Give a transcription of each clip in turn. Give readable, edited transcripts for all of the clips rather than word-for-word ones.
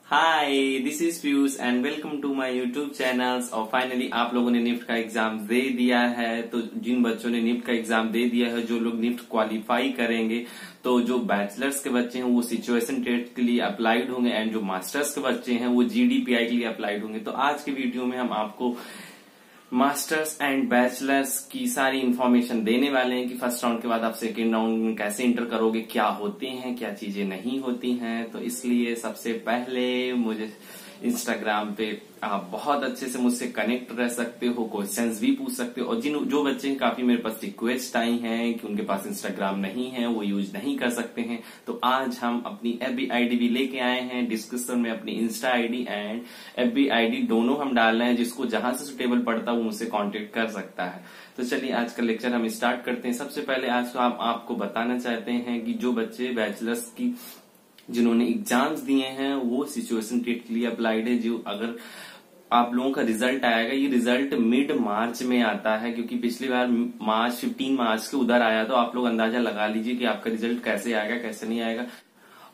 Hi, this is Piyush and welcome to my YouTube channels. और finally आप लोगों ने निफ्ट का एग्जाम दे दिया है। तो जिन बच्चों ने निफ्ट का एग्जाम दे दिया है, जो लोग निफ्ट क्वालिफाई करेंगे, तो जो बैचलर्स के बच्चे हैं वो सिचुएशन टेस्ट के लिए अप्लाइड होंगे एंड जो मास्टर्स के बच्चे हैं वो जीडीपीआई के लिए अप्लाइड होंगे। तो आज के वीडियो में हम आपको मास्टर्स एंड बैचलर्स की सारी इंफॉर्मेशन देने वाले हैं कि फर्स्ट राउंड के बाद आप सेकेंड राउंड में कैसे इंटर करोगे, क्या होते हैं, क्या चीजें नहीं होती हैं। तो इसलिए सबसे पहले मुझे इंस्टाग्राम पे आप बहुत अच्छे से मुझसे कनेक्ट रह सकते हो, क्वेश्चंस भी पूछ सकते हो। और जो बच्चे काफी मेरे पास रिक्वेस्ट आई हैं कि उनके पास इंस्टाग्राम नहीं है, वो यूज नहीं कर सकते हैं, तो आज हम अपनी एफबी आईडी भी लेके आए हैं। डिस्क्रिप्शन में अपनी Insta ID and FB ID दोनों हम डाल रहे हैं, जिसको जहां से सुटेबल पड़ता है वो मुझसे कांटेक्ट कर सकता है। तो चलिए आज का लेक्चर हम स्टार्ट करते हैं। सबसे पहले आज तो हम आपको बताना चाहते हैं कि जो बच्चे बैचलर्स की जिन्होंने एग्जाम्स दिए हैं वो सिचुएशन टेस्ट के लिए अप्लाइड है। जो अगर आप लोगों का रिजल्ट आएगा, ये रिजल्ट मिड मार्च में आता है, क्योंकि पिछली बार 15 मार्च के उधर आया। तो आप लोग अंदाजा लगा लीजिए कि आपका रिजल्ट कैसे आएगा, कैसे नहीं आएगा।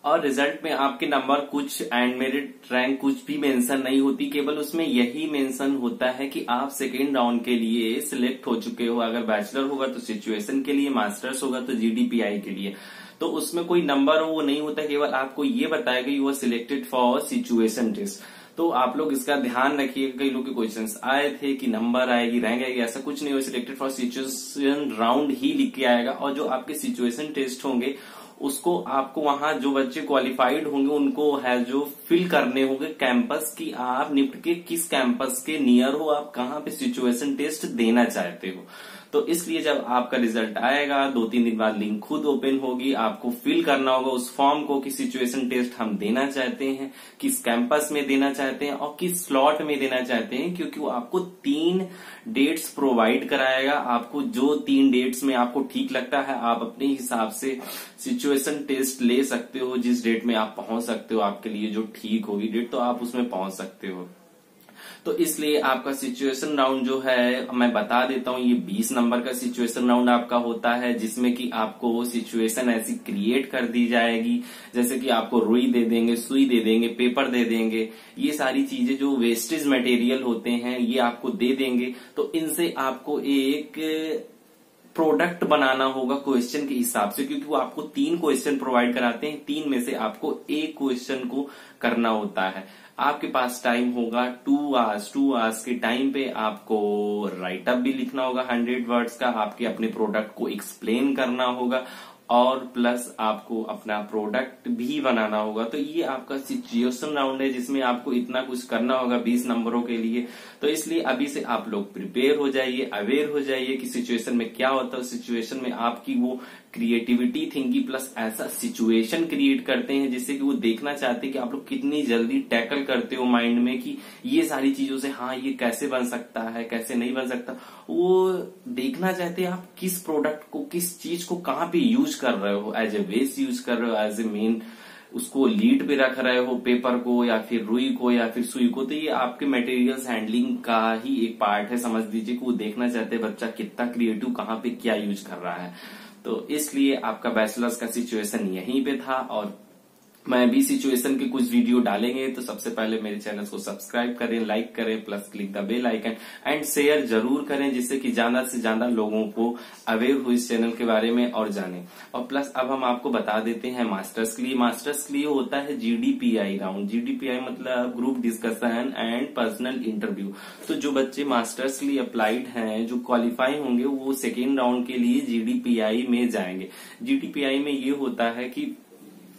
और रिजल्ट में आपके नंबर कुछ एंड मेरिट रैंक कुछ भी मेंशन नहीं होती, केवल उसमें यही मेंशन होता है कि आप सेकेंड राउंड के लिए सिलेक्ट हो चुके हो। अगर बैचलर होगा तो सिचुएशन के लिए, मास्टर्स होगा तो जीडीपीआई के लिए। तो उसमें कोई नंबर वो नहीं होता, केवल आपको ये बताएगा you are selected for situation test. तो आप लोग इसका ध्यान रखिएगा। कई लोग के क्वेश्चंस आए थे कि नंबर आएगी, रैंक आएगी, ऐसा कुछ नहीं हो। सिलेक्टेड फॉर सिचुएशन राउंड ही लिख के आएगा। और जो आपके सिचुएशन टेस्ट होंगे उसको आपको वहां जो बच्चे क्वालिफाइड होंगे उनको है जो फिल करने होंगे कैंपस की, आप निफ्ट के किस कैंपस के नियर हो, आप कहाँ पे सिचुएशन टेस्ट देना चाहते हो। तो इसलिए जब आपका रिजल्ट आएगा 2-3 दिन बाद लिंक खुद ओपन होगी, आपको फिल करना होगा उस फॉर्म को कि सिचुएशन टेस्ट हम देना चाहते हैं, किस कैंपस में देना चाहते हैं और किस स्लॉट में देना चाहते हैं, क्योंकि वो आपको 3 डेट्स प्रोवाइड कराएगा। आपको जो 3 डेट्स में आपको ठीक लगता है आप अपने हिसाब से सिचुएशन टेस्ट ले सकते हो। जिस डेट में आप पहुंच सकते हो, आपके लिए जो ठीक होगी डेट, तो आप उसमें पहुंच सकते हो। तो इसलिए आपका सिचुएशन राउंड जो है मैं बता देता हूं, ये 20 नंबर का सिचुएशन राउंड आपका होता है, जिसमें कि आपको वो सिचुएशन ऐसी क्रिएट कर दी जाएगी जैसे कि आपको रुई दे देंगे, सुई दे देंगे, पेपर दे देंगे। ये सारी चीजें जो वेस्टेज मटेरियल होते हैं ये आपको दे देंगे। तो इनसे आपको एक प्रोडक्ट बनाना होगा क्वेश्चन के हिसाब से, क्योंकि वो आपको 3 क्वेश्चन प्रोवाइड कराते हैं। 3 में से आपको एक क्वेश्चन को करना होता है। आपके पास टाइम होगा 2 आवर्स के टाइम पे आपको राइटअप भी लिखना होगा 100 वर्ड्स का। आपके अपने प्रोडक्ट को एक्सप्लेन करना होगा और प्लस आपको अपना प्रोडक्ट भी बनाना होगा। तो ये आपका सिचुएशन राउंड है जिसमें आपको इतना कुछ करना होगा 20 नंबरों के लिए। तो इसलिए अभी से आप लोग प्रिपेयर हो जाइए, अवेयर हो जाइए कि सिचुएशन में क्या होता है। सिचुएशन में आपकी वो क्रिएटिविटी थिंकिंग प्लस ऐसा सिचुएशन क्रिएट करते हैं जिससे कि वो देखना चाहते हैं कि आप लोग कितनी जल्दी टैकल करते हो माइंड में कि ये सारी चीजों से हाँ ये कैसे बन सकता है, कैसे नहीं बन सकता। वो देखना चाहते हैं आप किस प्रोडक्ट को, किस चीज को कहाँ पे यूज कर रहे हो, एज ए वेस्ट यूज कर रहे हो, एज ए मेन उसको लीड पे रख रहे हो, पेपर को या फिर रुई को या फिर सुई को। तो ये आपके मटेरियल्स हैंडलिंग का ही एक पार्ट है, समझ लीजिए कि वो देखना चाहते हैं बच्चा कितना क्रिएटिव, कहाँ पे क्या यूज कर रहा है। तो इसलिए आपका बैचलर्स का सिचुएशन यहीं पे था और मैं भी सिचुएशन के कुछ वीडियो डालेंगे। तो सबसे पहले मेरे चैनल को सब्सक्राइब करें, लाइक करें, plus click the bell icon and share जरूर करें, जिससे कि ज्यादा से ज्यादा लोगों को अवेयर हो इस चैनल के बारे में और जाने। और प्लस अब हम आपको बता देते हैं मास्टर्स के लिए। मास्टर्स के लिए होता है जीडीपीआई राउंड। जीडीपीआई मतलब group discussion and personal interview. तो जो बच्चे मास्टर्स के लिए अप्लाइड हैं, जो क्वालिफाई होंगे, वो सेकेंड राउंड के लिए जीडीपीआई में जाएंगे। जीडीपीआई में ये होता है कि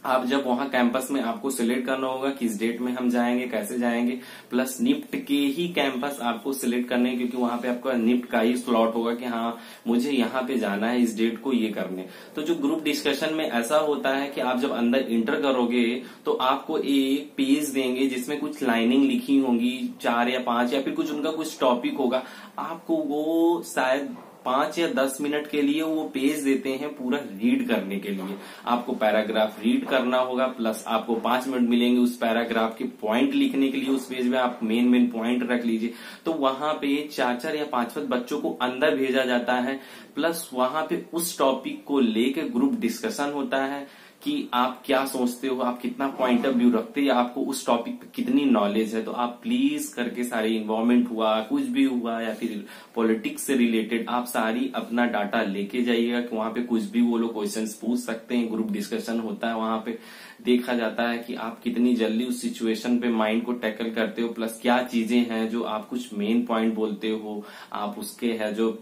आप जब वहां कैंपस में आपको सिलेक्ट करना होगा किस डेट में हम जाएंगे, कैसे जाएंगे, प्लस निफ्ट के ही कैंपस आपको सिलेक्ट करने हैं, क्योंकि वहां पे आपका निफ्ट का ही स्लॉट होगा कि हाँ मुझे यहाँ पे जाना है, इस डेट को ये करने। तो जो ग्रुप डिस्कशन में ऐसा होता है कि आप जब अंदर इंटर करोगे तो आपको एक पेज देंगे जिसमें कुछ लाइनिंग लिखी होंगी 4 या 5 या फिर कुछ उनका कुछ टॉपिक होगा। आपको वो शायद 5 या 10 मिनट के लिए वो पेज देते हैं पूरा रीड करने के लिए। आपको पैराग्राफ रीड करना होगा, प्लस आपको 5 मिनट मिलेंगे उस पैराग्राफ के पॉइंट लिखने के लिए। उस पेज में आप मेन पॉइंट रख लीजिए। तो वहां पे 4 या 5 बच्चों को अंदर भेजा जाता है, प्लस वहां पे उस टॉपिक को लेकर ग्रुप डिस्कशन होता है कि आप क्या सोचते हो, आप कितना पॉइंट ऑफ व्यू रखते हैं, आपको उस टॉपिक पे कितनी नॉलेज है। तो आप प्लीज करके सारे इन्वॉल्वमेंट हुआ, कुछ भी हुआ या फिर पॉलिटिक्स से रिलेटेड, आप सारी अपना डाटा लेके जाइएगा कि वहां पे कुछ भी वो लोग क्वेश्चंस पूछ सकते हैं। ग्रुप डिस्कशन होता है, वहां पे देखा जाता है कि आप कितनी जल्दी उस सिचुएशन पे माइंड को टैकल करते हो, प्लस क्या चीजें हैं जो आप कुछ मेन पॉइंट बोलते हो, आप उसके है जो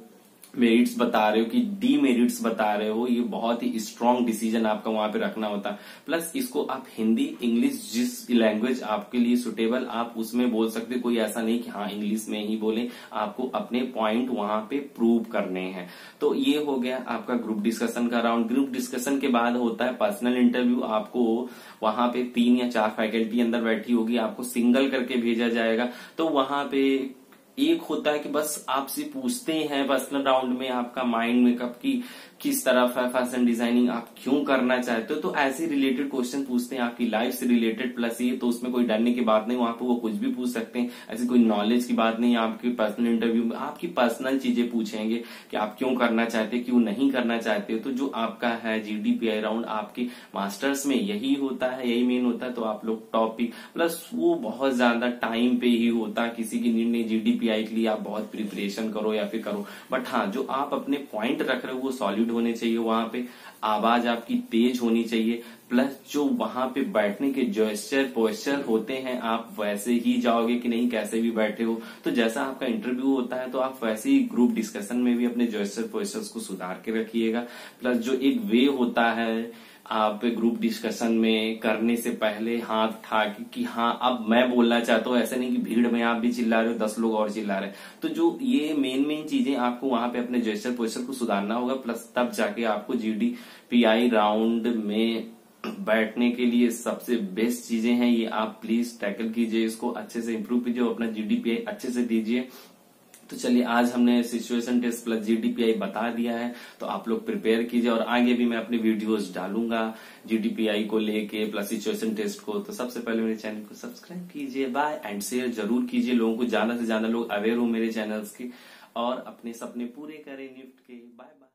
मेरिट्स बता रहे हो कि डीमेरिट्स बता रहे हो, ये बहुत ही स्ट्रांग डिसीजन आपका वहां पे रखना होता है। प्लस इसको आप हिंदी, इंग्लिश, जिस लैंग्वेज आपके लिए सुटेबल आप उसमें बोल सकते, कोई ऐसा नहीं कि हाँ इंग्लिश में ही बोले, आपको अपने पॉइंट वहां पे प्रूव करने हैं। तो ये हो गया आपका ग्रुप डिस्कशन का राउंड। ग्रुप डिस्कशन के बाद होता है पर्सनल इंटरव्यू। आपको वहां पे 3 या 4 फैकल्टी अंदर बैठी होगी, आपको सिंगल करके भेजा जाएगा। तो वहां पे एक होता है कि बस आपसे पूछते हैं पर्सनल राउंड में आपका माइंड मेकअप की किस तरफ है, फैशन डिजाइनिंग आप क्यों करना चाहते हो, तो ऐसे रिलेटेड क्वेश्चन पूछते हैं आपकी लाइफ से रिलेटेड। प्लस ये तो उसमें कोई डरने की बात नहीं, वहां पे वो कुछ भी पूछ सकते हैं, ऐसी कोई नॉलेज की बात नहीं। आपकी पर्सनल इंटरव्यू में आपकी पर्सनल चीजें पूछेंगे कि आप क्यों करना चाहते हो, क्यों नहीं करना चाहते हो। तो जो आपका है GDPI राउंड आपके मास्टर्स में यही होता है, यही मेन होता है। तो आप लोग टॉपिक प्लस वो बहुत ज्यादा टाइम पे ही होता है, किसी की नीड नहीं GDPI के लिए आप बहुत प्रिपरेशन करो या फिर करो, बट हाँ जो आप अपने पॉइंट रख रहे हो वो सॉलिड होने चाहिए। वहां पे आवाज आपकी तेज होनी चाहिए, प्लस जो वहां पे बैठने के जेस्चर पोस्चर होते हैं आप वैसे ही जाओगे कि नहीं कैसे भी बैठे हो। तो जैसा आपका इंटरव्यू होता है तो आप वैसे ही ग्रुप डिस्कशन में भी अपने जेस्चर पोस्चर्स को सुधार के रखिएगा। प्लस जो एक वे होता है आप ग्रुप डिस्कशन में करने से पहले हाथ उठा कि हाँ अब मैं बोलना चाहता हूँ, ऐसा नहीं कि भीड़ में आप भी चिल्ला रहे हो 10 लोग और चिल्ला रहे हैं। तो जो ये मेन चीजें आपको वहां पे अपने जेस्चर पोस्चर को सुधारना होगा, प्लस तब जाके आपको GDPI राउंड में बैठने के लिए सबसे बेस्ट चीजें हैं ये आप प्लीज टैकल कीजिए, इसको अच्छे से इंप्रूव कीजिए, अपना GDPI अच्छे से दीजिए। तो चलिए आज हमने सिचुएशन टेस्ट प्लस GDPI बता दिया है, तो आप लोग प्रिपेयर कीजिए और आगे भी मैं अपने वीडियोस डालूंगा GDPI को लेके प्लस सिचुएशन टेस्ट को। तो सबसे पहले मेरे चैनल को सब्सक्राइब कीजिए, बाय एंड शेयर जरूर कीजिए, लोगों को ज्यादा से ज्यादा लोग अवेयर हो मेरे चैनल्स के और अपने सपने पूरे करें निफ्ट के। Bye bye.